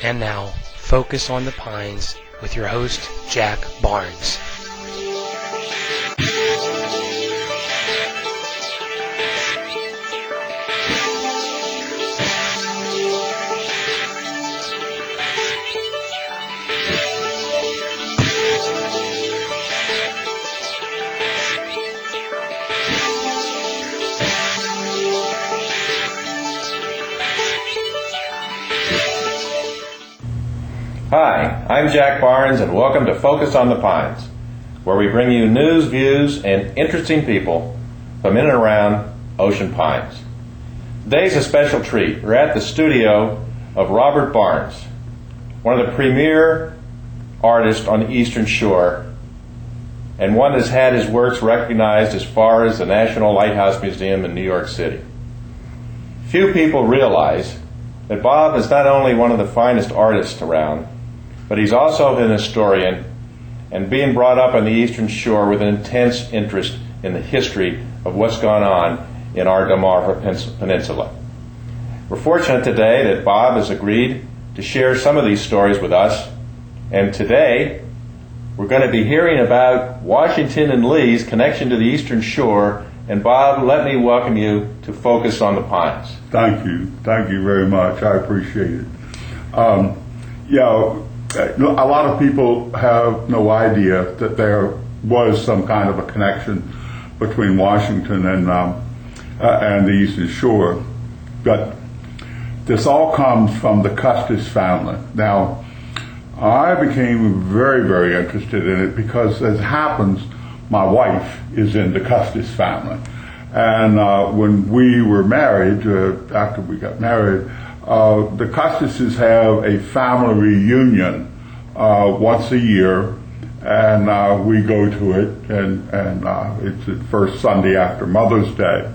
And now, Focus on the Pines with your host, Jack Barnes. Hi, I'm Jack Barnes, and welcome to Focus on the Pines, where we bring you news, views, and interesting people from in and around Ocean Pines. Today's a special treat. We're at the studio of Robert Barnes, one of the premier artists on the Eastern Shore, and one that's had his works recognized as far as the National Lighthouse Museum in New York City. Few people realize that Bob is not only one of the finest artists around, but he's also an historian and being brought up on the Eastern Shore with an intense interest in the history of what's gone on in our Delmarva Peninsula. We're fortunate today that Bob has agreed to share some of these stories with us, and today we're going to be hearing about Washington and Lee's connection to the Eastern Shore. And Bob, let me welcome you to Focus on the Pines. Thank you very much. I appreciate it. A lot of people have no idea that there was some kind of a connection between Washington and the Eastern Shore, but this all comes from the Custis family. Now, I became very, very interested in it because, as happens, my wife is in the Custis family. And when we were married, after we got married, the Custises have a family reunion once a year, and we go to it, and it's the first Sunday after Mother's Day.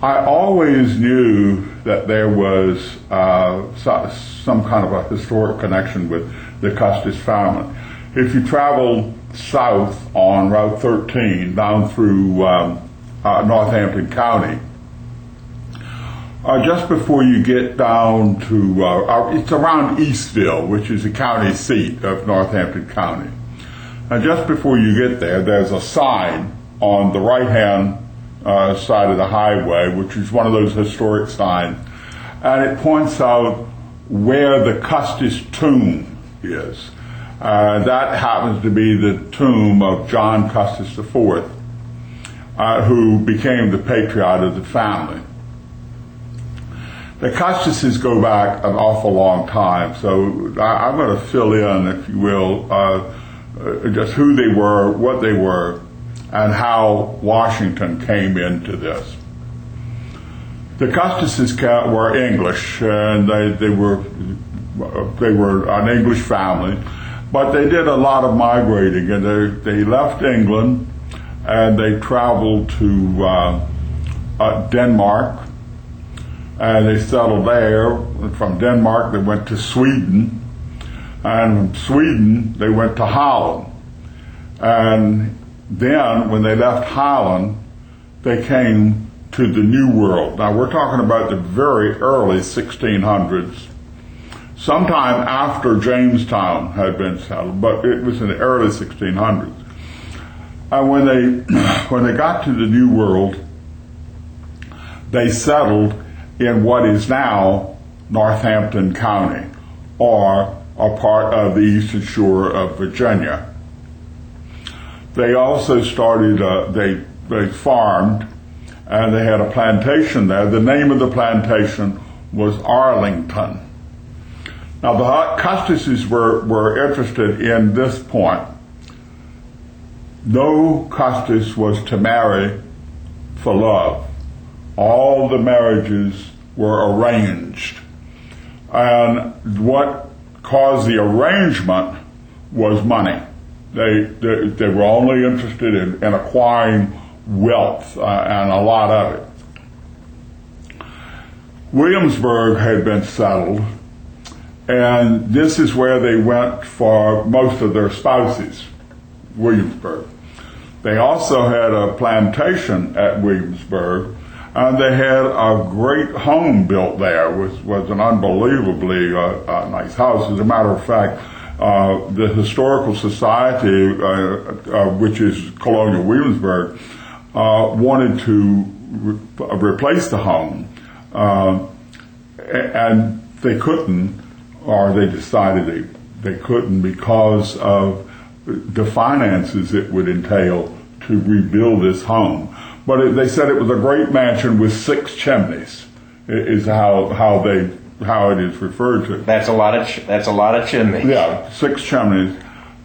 I always knew that there was some kind of a historic connection with the Custis family. If you travel south on Route 13 down through Northampton County, just before you get down to, it's around Eastville, which is the county seat of Northampton County. And just before you get there, there's a sign on the right-hand side of the highway, which is one of those historic signs, and it points out where the Custis tomb is. That happens to be the tomb of John Custis IV, who became the patriarch of the family. The Custises go back an awful long time, so I'm going to fill in, if you will, just who they were, what they were, and how Washington came into this. The Custises were English, and they were an English family, but they did a lot of migrating, and they left England and they traveled to Denmark, and they settled there. From Denmark they went to Sweden, and from Sweden they went to Holland. And then when they left Holland, they came to the New World. Now we're talking about the very early 1600s, sometime after Jamestown had been settled, but it was in the early 1600s. And when they got to the New World, they settled in what is now Northampton County, or a part of the Eastern Shore of Virginia. They also started, they farmed, and they had a plantation there. The name of the plantation was Arlington. Now the Custises were interested in this point. No Custis was to marry for love. All the marriages were arranged. And what caused the arrangement was money. They were only interested in acquiring wealth, and a lot of it. Williamsburg had been settled, and this is where they went for most of their spouses, Williamsburg. They also had a plantation at Williamsburg, and they had a great home built there. It was an unbelievably nice house. As a matter of fact, the Historical Society, which is Colonial Williamsburg, wanted to replace the home, and they couldn't, or they decided they couldn't because of the finances it would entail to rebuild this home. But they said it was a great mansion with 6 chimneys, is how it is referred to. That's a lot of chimneys. Yeah, 6 chimneys.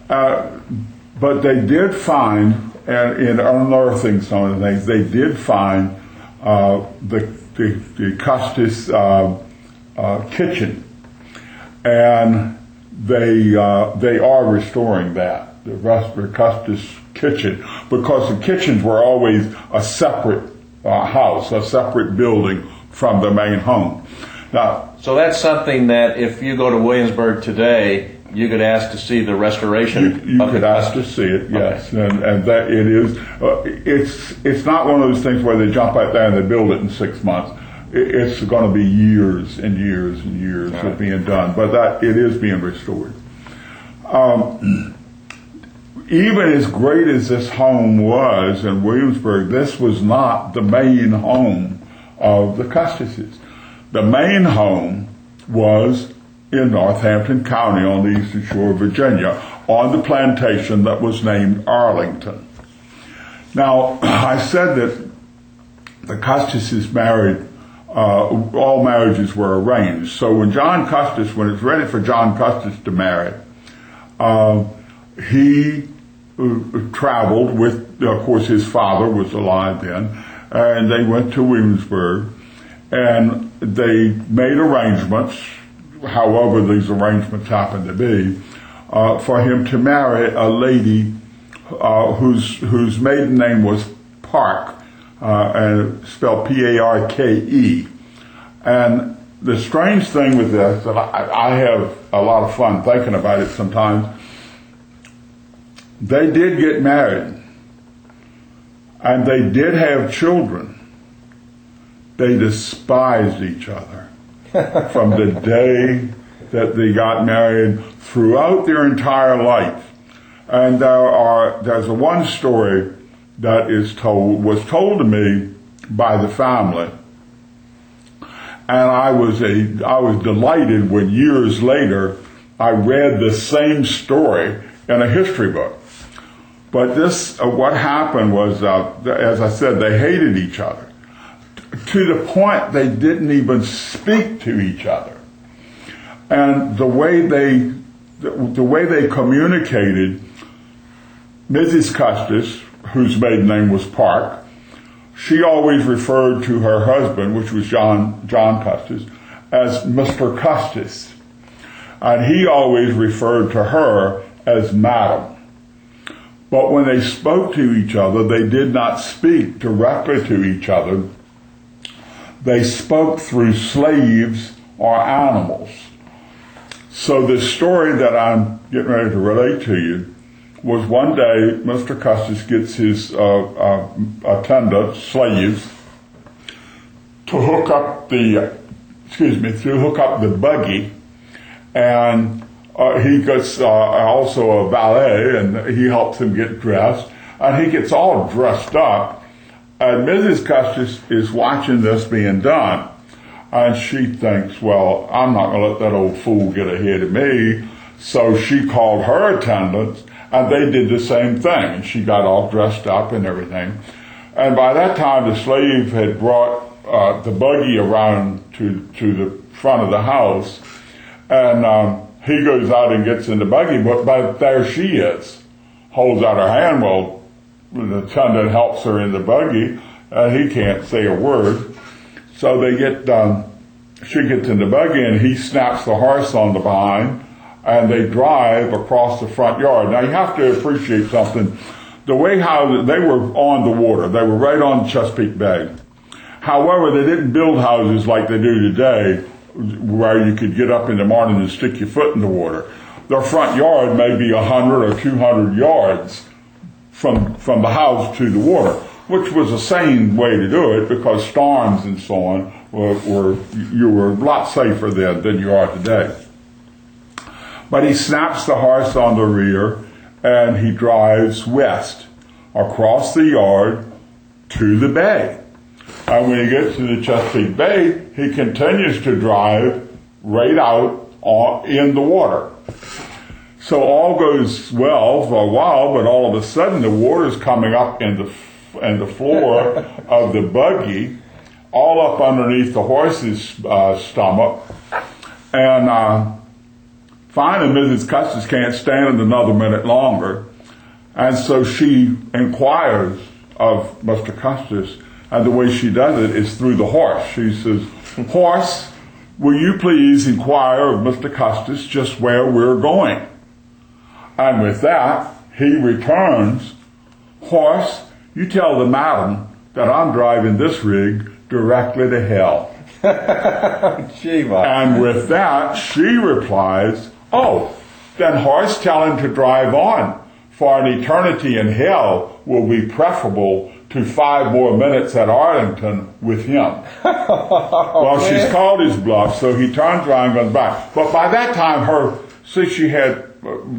But they did find, and in unearthing some of the things, they did find the Custis kitchen, and they are restoring that, the Custis kitchen, because the kitchens were always a separate house, a separate building from the main home. Now, so that's something that if you go to Williamsburg today, you could ask to see the restoration. You could ask to see it, yes, okay. and that it is. It's not one of those things where they jump out there and they build it in 6 months. It's going to be years and years and years of being done, but that it is being restored. Even as great as this home was in Williamsburg, this was not the main home of the Custises. The main home was in Northampton County on the eastern shore of Virginia, on the plantation that was named Arlington. Now, I said that the Custises married, all marriages were arranged. So when it was ready for John Custis to marry, he traveled with, of course, his father was alive then, and they went to Williamsburg, and they made arrangements, however these arrangements happened to be, for him to marry a lady whose maiden name was Park, and spelled P-A-R-K-E. And the strange thing with this, and I have a lot of fun thinking about it sometimes, they did get married, and they did have children. They despised each other from the day that they got married throughout their entire life. And there's one story that was told to me by the family, and I was delighted when years later I read the same story in a history book. But what happened was, as I said, they hated each other to the point they didn't even speak to each other. And the way they communicated, Mrs. Custis, whose maiden name was Park, she always referred to her husband, which was John Custis, as Mr. Custis. And he always referred to her as Madam. But when they spoke to each other, they did not speak directly to each other. They spoke through slaves or animals. So the story that I'm getting ready to relate to you was one day Mr. Custis gets his attendant, slaves, to hook up the buggy, and he gets also a valet, and he helps him get dressed, and he gets all dressed up, and Mrs. Custis is watching this being done, and she thinks, well, I'm not going to let that old fool get ahead of me, so she called her attendants, and they did the same thing, and she got all dressed up and everything. And by that time, the slave had brought the buggy around to the front of the house, and he goes out and gets in the buggy, but there she is, holds out her hand. Well, the attendant helps her in the buggy, and he can't say a word. So she gets in the buggy, and he snaps the horse on the behind, and they drive across the front yard. Now, you have to appreciate something. The way how they were on the water, they were right on Chesapeake Bay. However, they didn't build houses like they do today, where you could get up in the morning and stick your foot in the water. Their front yard may be 100 or 200 yards from the house to the water. which was a sane way to do it because storms and so on you were a lot safer then than you are today. But he snaps the horse on the rear and he drives west across the yard to the bay. And when he gets to the Chesapeake Bay, he continues to drive right out in the water. So all goes well for a while, but all of a sudden the water's coming up in the floor of the buggy, all up underneath the horse's stomach. And finally Mrs. Custis can't stand it another minute longer. And so she inquires of Mr. Custis, and the way she does it is through the horse. She says, "Horse, will you please inquire of Mr. Custis just where we're going?" And with that, he returns, "Horse, you tell the madam that I'm driving this rig directly to hell." And with that, she replies, "Oh, then horse, tell him to drive on, for an eternity in hell will be preferable to 5 more minutes at Arlington with him." Well, she's called his bluff, so he turns around and goes back. But by that time,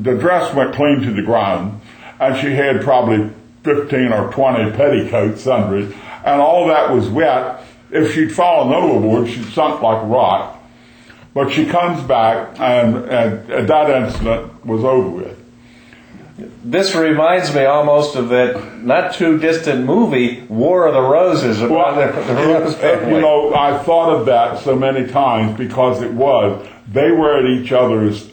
the dress went clean to the ground, and she had probably 15 or 20 petticoats under it, and all that was wet. If she'd fallen overboard, she'd sunk like a rock. But she comes back, and that incident was over with. This reminds me almost of that not too distant movie, War of the Roses, about the Rose family. You know, I thought of that so many times because they were at each other's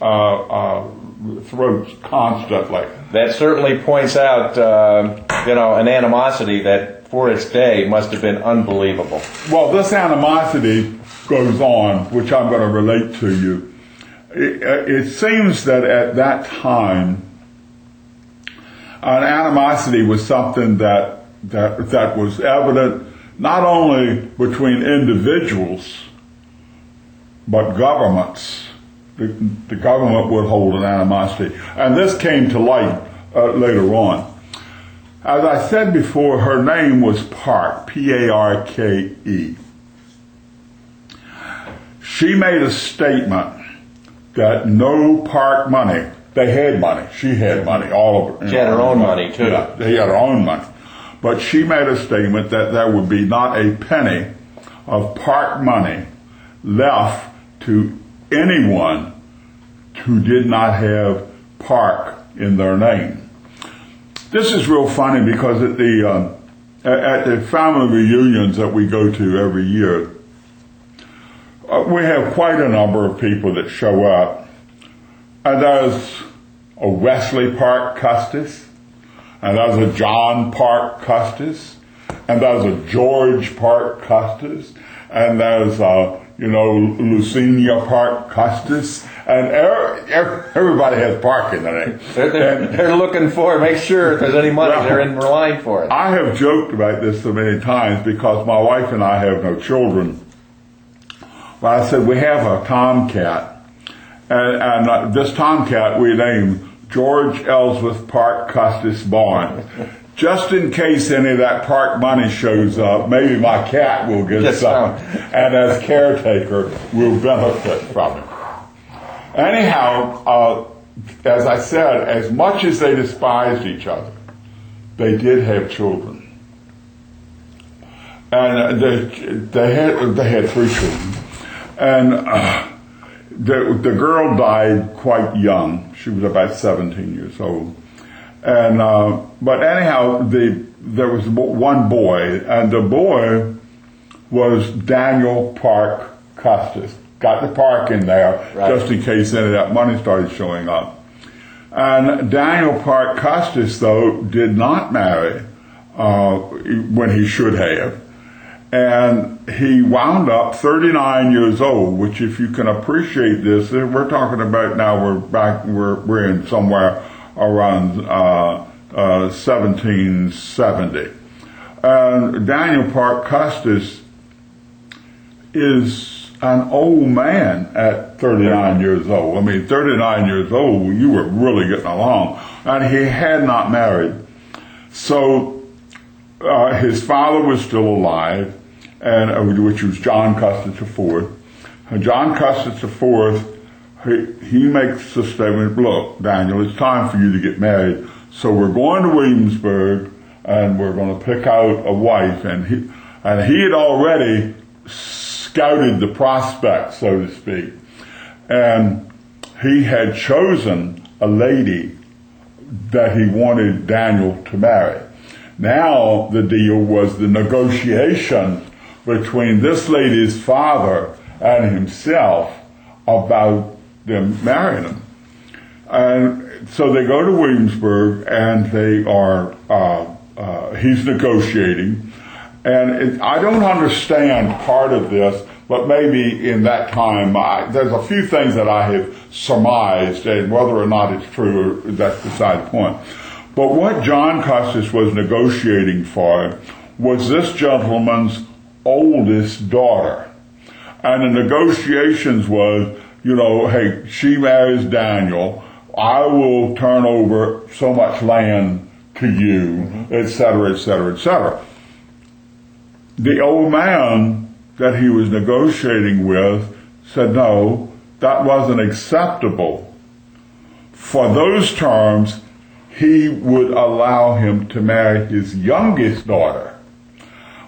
throats constantly. That certainly points out, an animosity that for its day must have been unbelievable. Well, this animosity goes on, which I'm going to relate to you. It seems that at that time, an animosity was something that was evident not only between individuals, but governments. The government would hold an animosity. And this came to light later on. As I said before, her name was Parke, P-A-R-K-E. She made a statement that no Parke money, they had money, she had money, all of it. She had her own money too. Yeah, they had her own money. But she made a statement that there would be not a penny of Parke money left to anyone who did not have Parke in their name. This is real funny because at the family reunions that we go to every year, we have quite a number of people that show up. And there's a Wesley Parke Custis, and there's a John Parke Custis, and there's a George Parke Custis, and there's Lucinia Parke Custis, and everybody has Parke in their name. They're looking for, make sure if there's any money, they're in line for it. I have joked about this so many times because my wife and I have no children. But I said, we have a tomcat, and this tomcat we named George Ellsworth Parke Custis Barnes. Just in case any of that Parke money shows up, maybe my cat will get some, and as caretaker, will benefit from it. Anyhow, as I said, as much as they despised each other, they did have children. And they had 3 children. And the girl died quite young. She was about 17 years old. And but anyhow, there was one boy, and the boy was Daniel Parke Custis. Got the Parke in there, right, just in case any of that money started showing up. And Daniel Parke Custis, though, did not marry when he should have. And he wound up 39 years old, which, if you can appreciate this, we're talking about now, we're in somewhere around 1770. And Daniel Parke Custis is an old man at 39 years old. I mean, 39 years old, you were really getting along. And he had not married. So his father was still alive, and which was John Custis IV. John Custis IV, he makes the statement, look, Daniel, it's time for you to get married. So we're going to Williamsburg, and we're going to pick out a wife. And he had already scouted the prospects, so to speak. And he had chosen a lady that he wanted Daniel to marry. Now the deal was the negotiation between this lady's father and himself about them marrying him. And so they go to Williamsburg, and they are, he's negotiating. And I don't understand part of this, but maybe in that time, there's a few things that I have surmised, and whether or not it's true, that's beside the point. But what John Custis was negotiating for was this gentleman's oldest daughter. And the negotiations was, hey, she marries Daniel, I will turn over so much land to you, et cetera, et cetera, et cetera. The old man that he was negotiating with said, no, that wasn't acceptable. For those terms, he would allow him to marry his youngest daughter.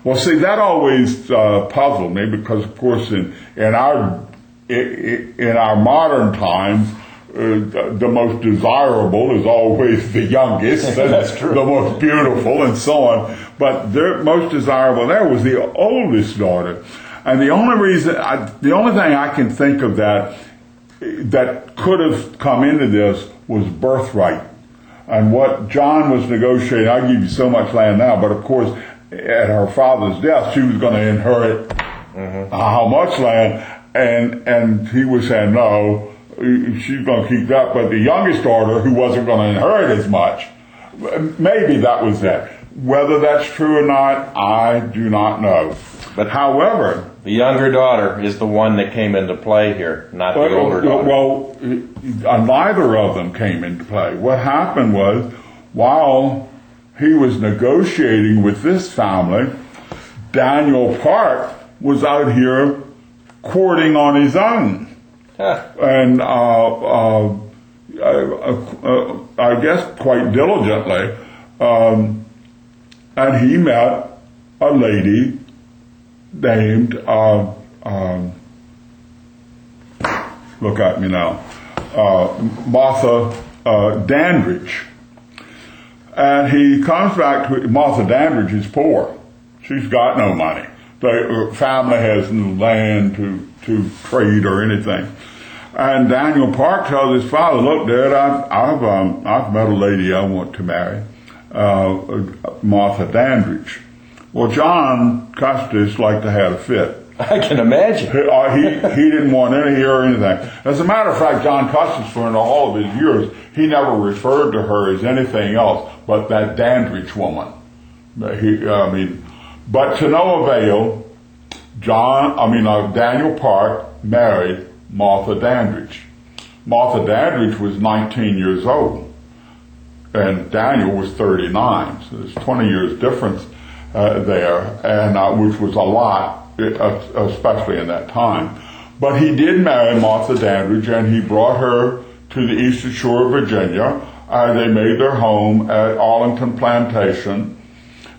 Well, see, that always puzzled me, because, of course, in our modern times, the most desirable is always the youngest, That's true. The most beautiful, and so on. But the most desirable there was the oldest daughter, and the only thing I can think of that could have come into this was birthright. And what John was negotiating, I'll give you so much land now, but of course, at her father's death, she was going to inherit how much land, and he was saying, no, she's going to keep that, but the youngest daughter, who wasn't going to inherit as much, maybe that was it. Whether that's true or not, I do not know. But however, the younger daughter is the one that came into play here, not the older daughter. Well, neither of them came into play. What happened was, while he was negotiating with this family, Daniel Park was out here courting on his own. And I guess quite diligently. And he met a lady named, look at me now, Martha Dandridge. And he comes back to Martha Dandridge is poor. She's got no money. Her family has no land to trade or anything. And Daniel Park tells his father, look, Dad, I've met a lady I want to marry, Martha Dandridge. Well, John Custis liked to have a fit. I can imagine. He didn't want any or anything. As a matter of fact, John Custis, for all of his years, he never referred to her as anything else but that Dandridge woman. But to no avail, Daniel Park married Martha Dandridge. Martha Dandridge was 19 years old, and Daniel was 39. So there's 20 years difference there, and which was a lot, especially in that time. But he did marry Martha Dandridge, and he brought her to the eastern shore of Virginia. They made their home at Arlington Plantation,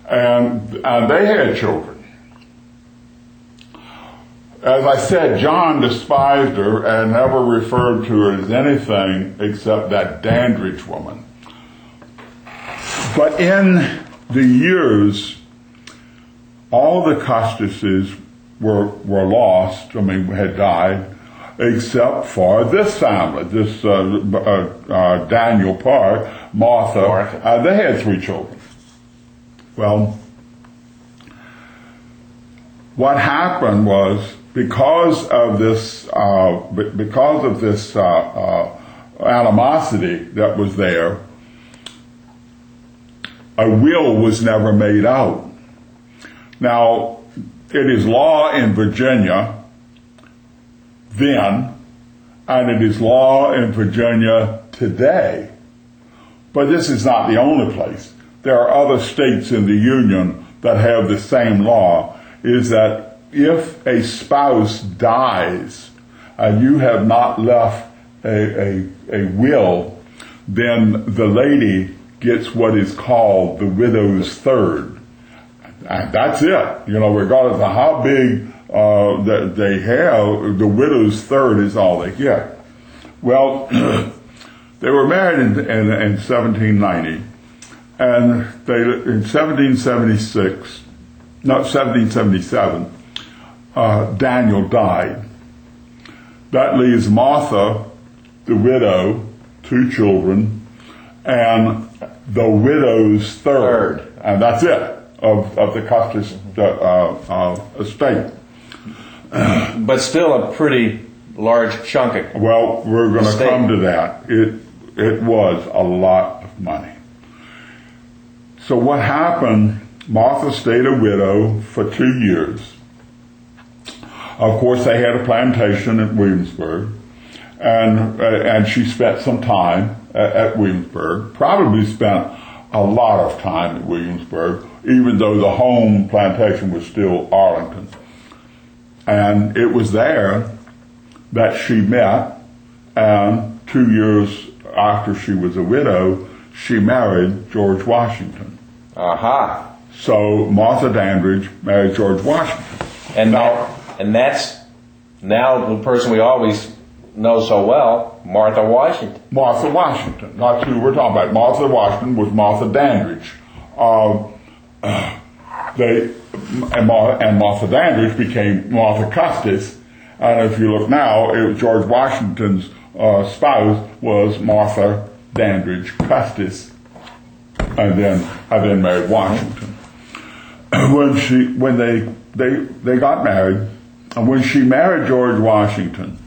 and they had children. As I said, John despised her and never referred to her as anything except that Dandridge woman. But in the years, all the Custises were lost, had died, except for this family, this Daniel Park, Martha. They had 3 children. Well, what happened was, because of this animosity that was there, a will was never made out. Now, it is law in Virginia then, and it is law in Virginia today. But this is not the only place. There are other states in the Union that have the same law is that if a spouse dies and you have not left a will, then the lady gets what is called the widow's third. And that's it. Regardless of how big that they have, the widow's third is all they get. Well, they were married in 1790, and in 1777, Daniel died. That leaves Martha, the widow, 2 children, and the widow's third. And that's it of the Custis estate. But still a pretty large chunk of Well, we're going to estate. come to that. It was a lot of money. So what happened, Martha stayed a widow for 2 years. Of course, they had a plantation at Williamsburg, and she spent some time at Williamsburg, probably spent a lot of time at Williamsburg, even though the home plantation was still Arlington. And it was there that she met, and 2 years after she was a widow, she married George Washington. Aha. So Martha Dandridge married George Washington. And that's now the person we always know so well, Martha Washington. Martha Washington. That's who we're talking about. Martha Washington was Martha Dandridge. And Martha Dandridge became Martha Custis. And if you look now, George Washington's spouse was Martha Dandridge Custis, and then married Washington. When they got married, and when she married George Washington,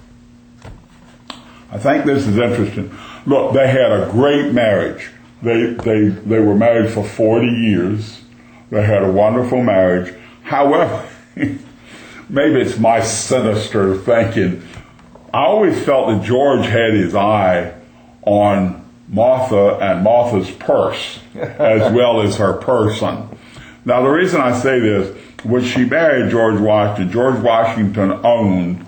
I think this is interesting. Look, they had a great marriage. They were married for 40 years. They had a wonderful marriage. However, maybe it's my sinister thinking, I always felt that George had his eye on Martha and Martha's purse as well as her person. Now, the reason I say this, when she married George Washington owned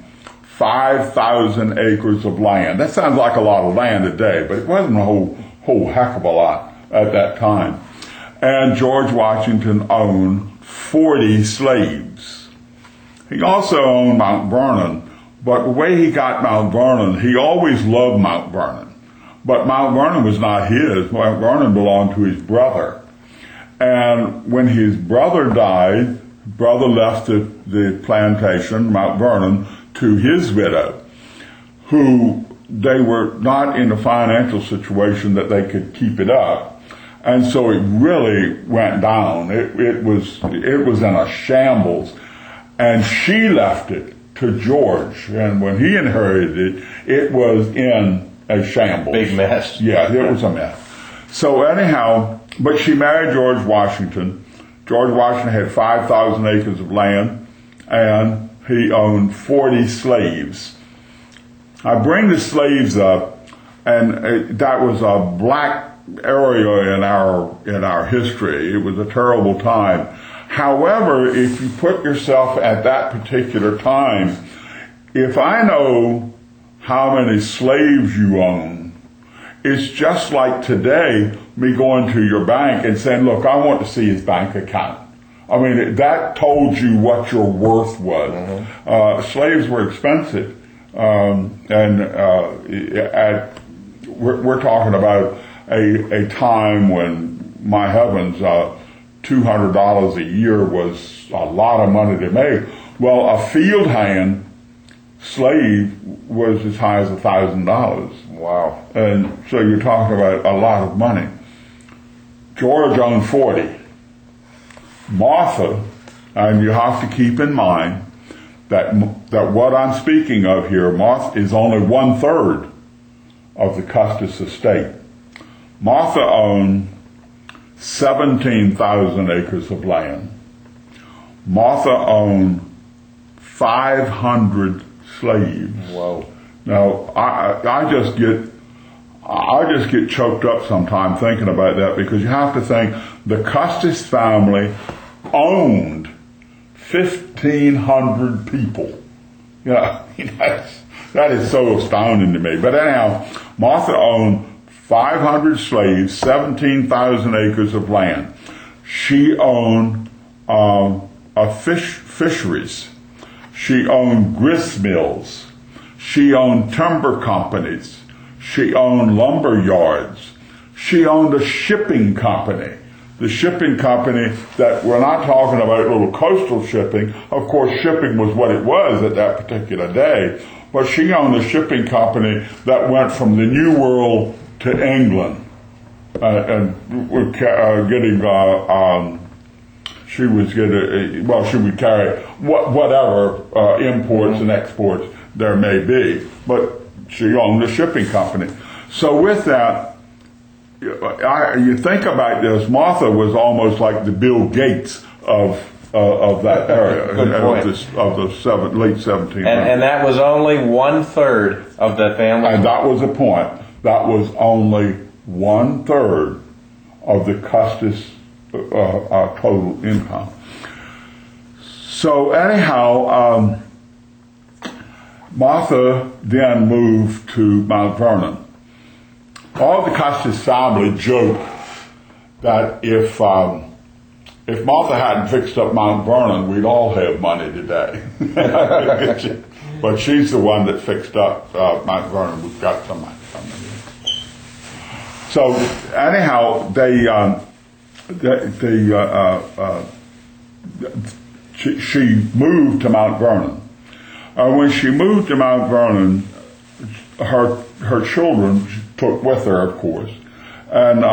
5,000 acres of land. That sounds like a lot of land today, but it wasn't a whole heck of a lot at that time. And George Washington owned 40 slaves. He also owned Mount Vernon, but the way he got Mount Vernon, he always loved Mount Vernon. But Mount Vernon was not his. Mount Vernon belonged to his brother. And when his brother died, brother left the plantation, Mount Vernon, to his widow, who they were not in a financial situation that they could keep it up. And so it really went down. It was in a shambles. And she left it to George. And when he inherited it, it was in a shambles. Big mess. Yeah, it was a mess. So anyhow, but she married George Washington. George Washington had 5,000 acres of land, and he owned 40 slaves. I bring the slaves up, and that was a black area in our history. It was a terrible time. However, if you put yourself at that particular time, if I know how many slaves you own, it's just like today, me going to your bank and saying, look, I want to see his bank account. I mean, that told you what your worth was. Mm-hmm. Slaves were expensive. We're talking about a time when, my heavens, $200 a year was a lot of money to make. Well, a field hand slave was as high as $1,000. Wow. And so you're talking about a lot of money. George owned 40. Martha, and you have to keep in mind that what I'm speaking of here, Martha is only 1/3 of the Custis estate. Martha owned 17,000 acres of land. Martha owned 500 slaves. Whoa. Now, I just get choked up sometimes thinking about that, because you have to think the Custis family owned 1,500 people. You know, that is so astounding to me. But anyhow, Martha owned 500 slaves, 17,000 acres of land. She owned fisheries. She owned grist mills. She owned timber companies. She owned lumber yards. She owned a shipping company. The shipping company that we're not talking about little coastal shipping. Of course, shipping was what it was at that particular day. But she owned a shipping company that went from the New World to England. She would carry whatever imports and exports there may be. But she owned a shipping company. So with that, you think about this, Martha was almost like the Bill Gates of that area, Good point. of the late 1700s. And that was only 1/3 of the family. And that was the point. That was only 1/3 of the Custis total income. So anyhow, Martha then moved to Mount Vernon. All the Custis family joke that if Martha hadn't fixed up Mount Vernon, we'd all have money today. But she's the one that fixed up Mount Vernon. We've got some money from it. So anyhow, she moved to Mount Vernon. When she moved to Mount Vernon, her children she took with her, of course, and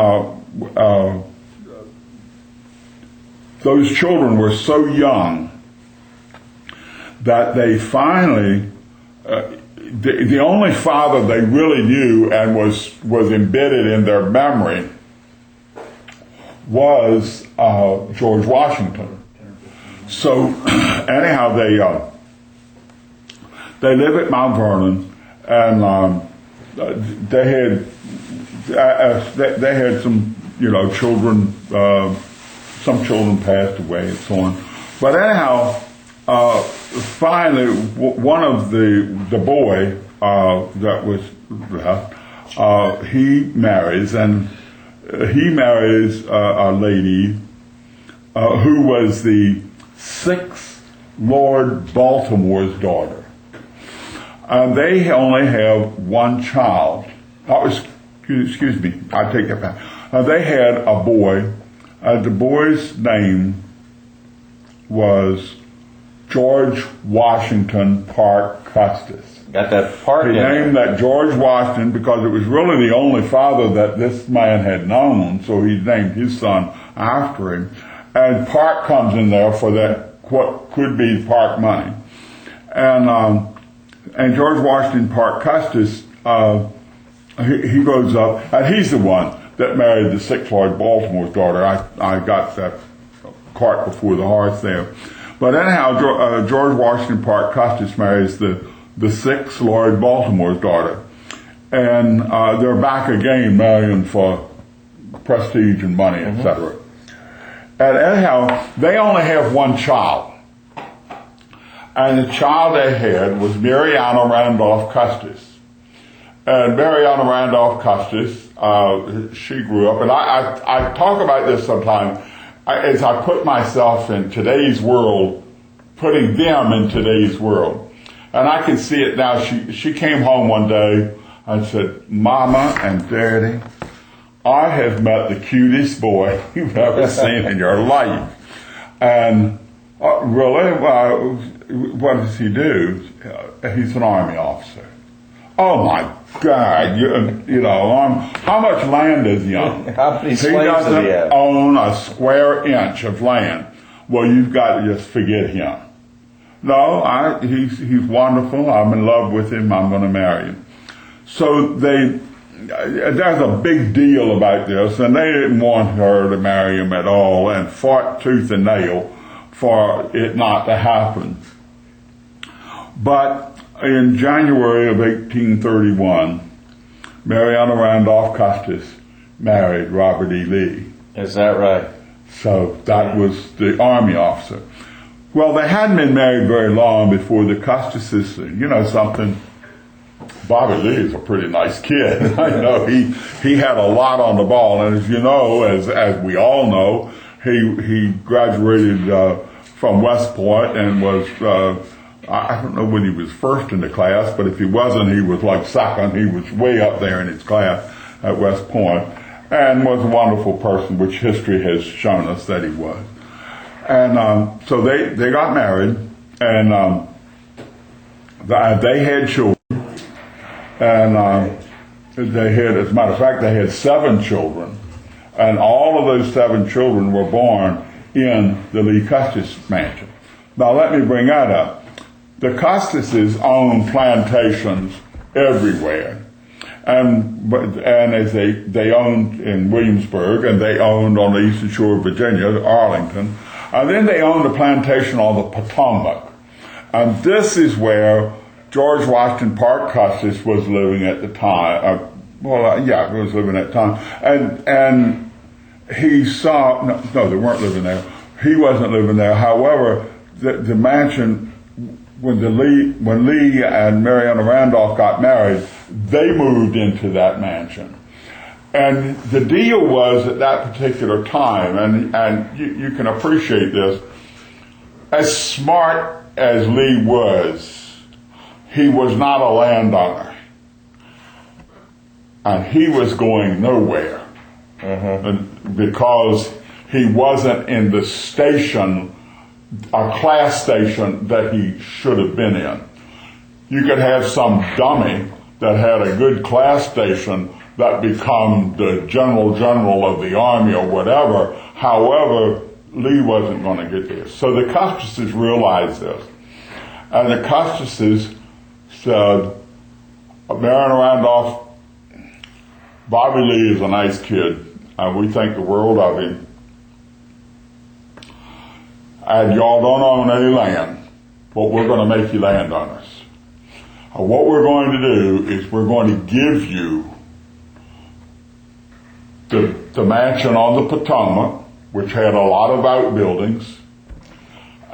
those children were so young that they finally, the only father they really knew and was embedded in their memory was George Washington. So anyhow, they live at Mount Vernon, and they had some children. Some children passed away and so on. But anyhow, finally, one of the boy that was left, he marries, and he marries a lady who was the 6th Lord Baltimore's daughter. And they only have one child. Excuse me, I take that back. They had a boy. The boy's name was George Washington Parke Custis. Got that Park. He named that George Washington because it was really the only father that this man had known, so he named his son after him. And Park comes in there for that, what could be Park money. And George Washington Parke Custis, he grows up, and he's the one that married the 6th Lord Baltimore's daughter. I got that cart before the horse there. But anyhow, George Washington Parke Custis marries the 6th Lord Baltimore's daughter. And they're back again marrying for prestige and money, etc. And anyhow, they only have one child. And the child they had was Mariana Randolph Custis. And Mariana Randolph Custis, she grew up, and I talk about this sometimes as I put myself in today's world, putting them in today's world. And I can see it now. She came home one day and said, "Mama and Daddy, I have met the cutest boy you've ever seen in your life." And really? What does he do? He's an Army officer. Oh my God! How much land does he own? How many slaves does he have? Own a square inch of land. Well, you've got to just forget him. No, he's wonderful. I'm in love with him. I'm going to marry him. So there's a big deal about this, and they didn't want her to marry him at all, and fought tooth and nail for it not to happen. But in January of 1831, Mariana Randolph Custis married Robert E. Lee. Is that right? So that was the Army officer. Well, they hadn't been married very long before the Custis's, you know something, Bobby Lee is a pretty nice kid. I know he had a lot on the ball, and as you know, as we all know, he graduated from West Point and was I don't know when he was first in the class, but if he wasn't, he was like second. He was way up there in his class at West Point, and was a wonderful person, which history has shown us that he was. And so they got married, and they had children. And they had, as a matter of fact, they had 7 children, and all of those 7 children were born in the Lee Custis mansion. Now let me bring that up. The Custises owned plantations everywhere, and as they owned in Williamsburg, and they owned on the eastern shore of Virginia, Arlington, and then they owned a plantation on the Potomac, and this is where George Washington Parke Custis was living at the time. He was living at the time. And he saw, no, they weren't living there. He wasn't living there. However, the mansion, when Lee and Mariana Randolph got married, they moved into that mansion. And the deal was at that particular time, and you can appreciate this, as smart as Lee was, he was not a landowner, and he was going nowhere because he wasn't in the station, a class station that he should have been in. You could have some dummy that had a good class station that become the general of the army or whatever. However, Lee wasn't going to get there. So the Custises realized this, and the Custises said, Mariana Randolph, Bobby Lee is a nice kid, and we think the world of him. And y'all don't own any land, but we're going to make you landowners. And what we're going to do is we're going to give you the mansion on the Potomac, which had a lot of outbuildings,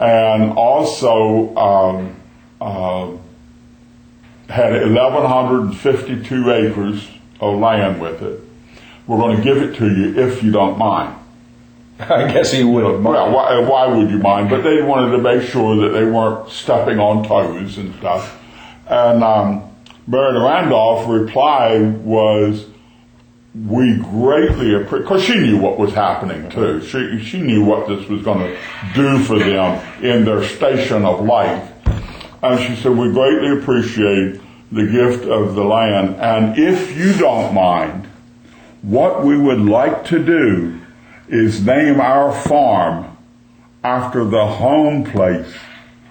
and also had 1,152 acres of land with it. We're going to give it to you if you don't mind. I guess he wouldn't mind. Well, why would you mind? But they wanted to make sure that they weren't stepping on toes and stuff. And Mariana Randolph's reply was, we greatly appreciate, because she knew what was happening too. She knew what this was going to do for them in their station of life. And she said, we greatly appreciate the gift of the land. And if you don't mind, what we would like to do is name our farm after the home place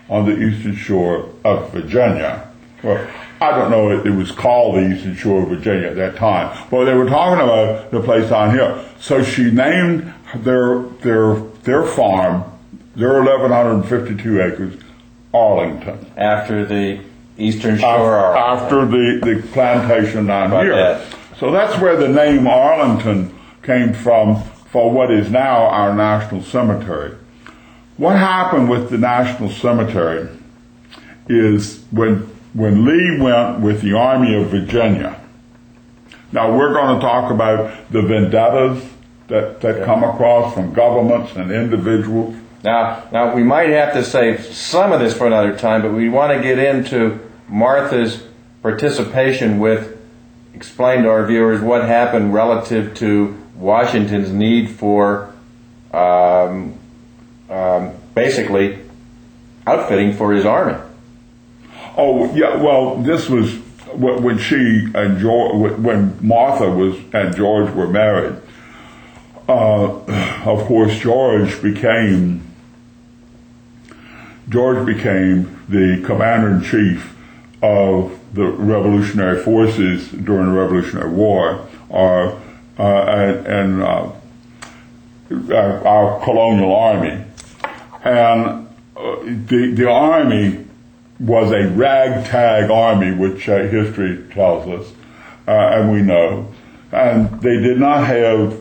on the eastern shore of Virginia. Well, I don't know if it was called the eastern shore of Virginia at that time, but they were talking about the place down here. So she named their farm, their 1,152 acres, Arlington. After the eastern shore. After the plantation down here. That. So that's where the name Arlington came from for what is now our National Cemetery. What happened with the National Cemetery is when Lee went with the Army of Virginia. Now we're going to talk about the vendettas that come across from governments and individuals. Now we might have to save some of this for another time, but we want to get into Martha's participation explain to our viewers what happened relative to Washington's need for basically outfitting for his army. Oh yeah, well this was when she and George, when Martha and George were married. Of course, George became the commander-in-chief of the Revolutionary Forces during the Revolutionary War, and our colonial army. And the army was a ragtag army, which history tells us, and we know. And they did not have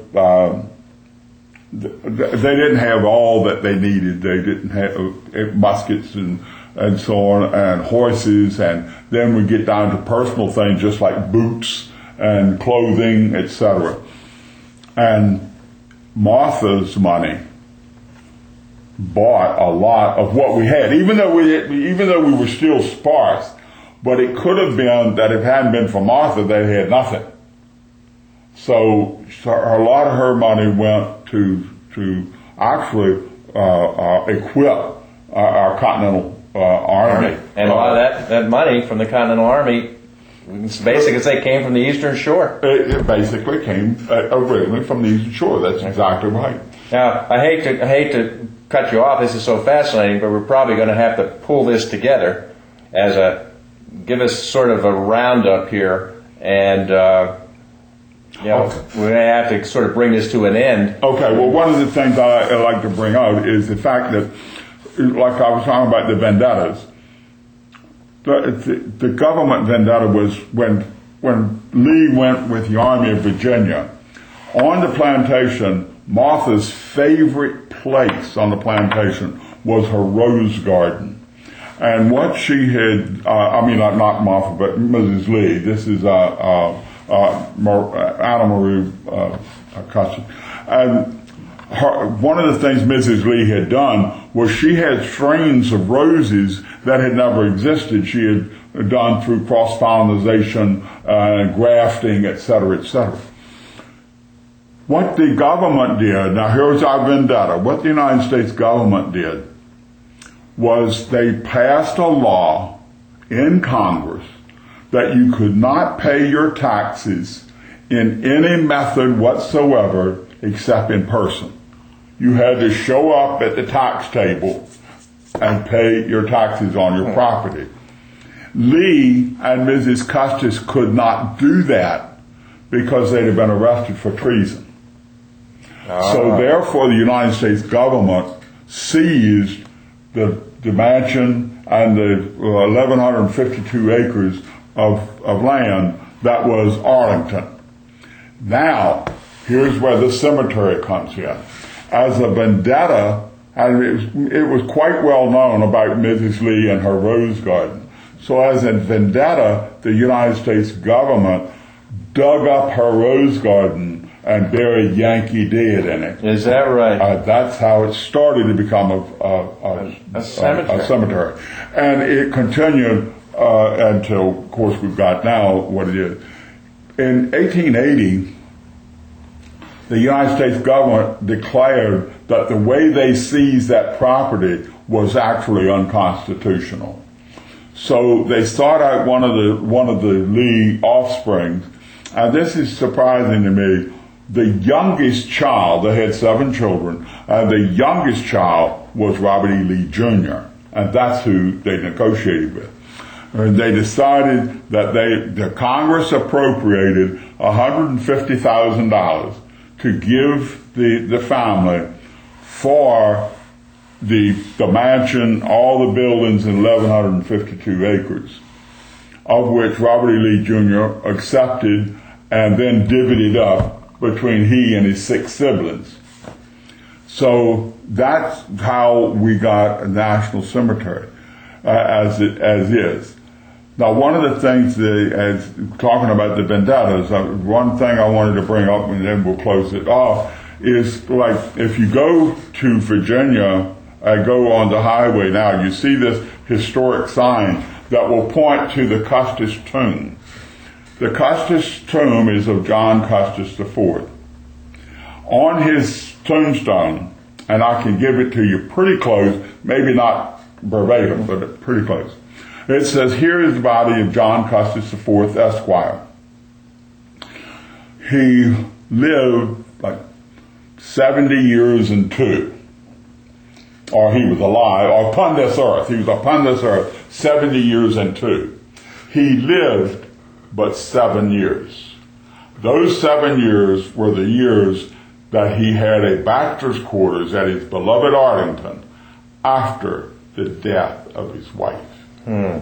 they didn't have all that they needed. They didn't have muskets and so on, and horses, and then we get down to personal things just like boots and clothing, etc. And Martha's money bought a lot of what we had, even though we were still sparse. But it could have been that if it hadn't been for Martha, they had nothing. So a lot of her money went to actually equip our Continental Army. And a lot of that money from the Continental Army, it's basically say came from the Eastern Shore. It basically came originally from the Eastern Shore. That's exactly right. Now, I hate to cut you off. This is so fascinating, but we're probably going to have to pull this together give us sort of a roundup here, and we're going to have to sort of bring this to an end. Okay. Well, one of the things I like to bring out is the fact that, like I was talking about the vendettas. The government vendetta was when Lee went with the Army of Virginia on the plantation. Martha's favorite place on the plantation was her rose garden. And what she had, not Martha, but Mrs. Lee, this is Anna Marie Custom. And one of the things Mrs. Lee had done was she had strains of roses that had never existed. She had done through cross-pollination, grafting, etc., etc. What the government did, now here's our vendetta, what the United States government did was they passed a law in Congress that you could not pay your taxes in any method whatsoever except in person. You had to show up at the tax table and pay your taxes on your property. Lee and Mrs. Custis could not do that because they'd have been arrested for treason. So therefore the United States government seized the mansion and the 1,152 acres of land that was Arlington. Now, here's where the cemetery comes in. As a vendetta, and it was quite well known about Mrs. Lee and her rose garden. So as a vendetta, the United States government dug up her rose garden and buried Yankee dead in it. Is that right? That's how it started to become a cemetery. And it continued until, of course, we've got now what it is. In 1880, the United States government declared that the way they seized that property was actually unconstitutional. So they sought out one of the Lee offsprings, and this is surprising to me. The youngest child, they had 7 children, and the youngest child was Robert E. Lee Jr., and that's who they negotiated with. And they decided that the Congress appropriated $150,000 to give the family for the mansion, all the buildings in 1,152 acres, of which Robert E. Lee Jr. accepted and then divvied it up between he and his 6 siblings. So that's how we got a national cemetery as is. Now, one of the things, as talking about the vendettas, one thing I wanted to bring up, and then we'll close it off, is like if you go to Virginia, go on the highway now, you see this historic sign that will point to the Custis tomb. The Custis tomb is of John Custis IV. On his tombstone, and I can give it to you pretty close, maybe not verbatim, but pretty close. It says, "Here is the body of John Custis IV, Esquire. He lived like 70 years and 2. Or he was alive, or upon this earth. He was upon this earth 70 years and 2. He lived but 7 years. Those 7 years were the years that he had a bachelor's quarters at his beloved Arlington after the death of his wife."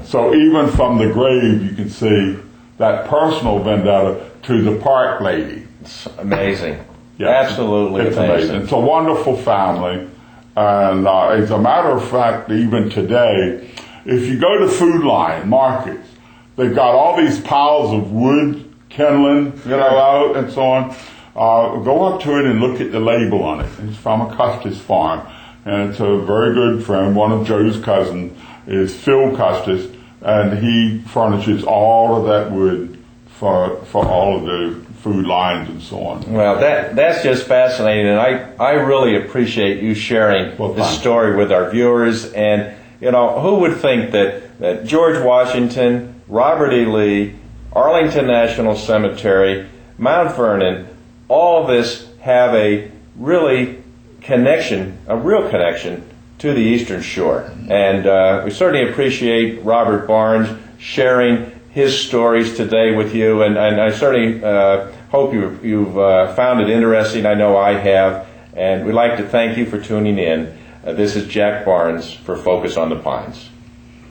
So even from the grave, you can see that personal vendetta to the park lady. It's amazing. Yes. Absolutely It's amazing. It's a wonderful family. And as a matter of fact, even today, if you go to Food Line markets, they've got all these piles of wood, kindling, out and so on. Go up to it and look at the label on it. It's from a Custis farm. And it's a very good friend. One of Joe's cousins is Phil Custis, and he furnishes all of that wood for all of the food lines and so on. Well, that's just fascinating, and I really appreciate you sharing this story with our viewers. And who would think that George Washington, Robert E. Lee, Arlington National Cemetery, Mount Vernon, all of this have a real connection to the Eastern Shore. And we certainly appreciate Robert Barnes sharing his stories today with you, and I certainly hope you've found it interesting. I know I have, and we'd like to thank you for tuning in. This is Jack Barnes for Focus on the Pines.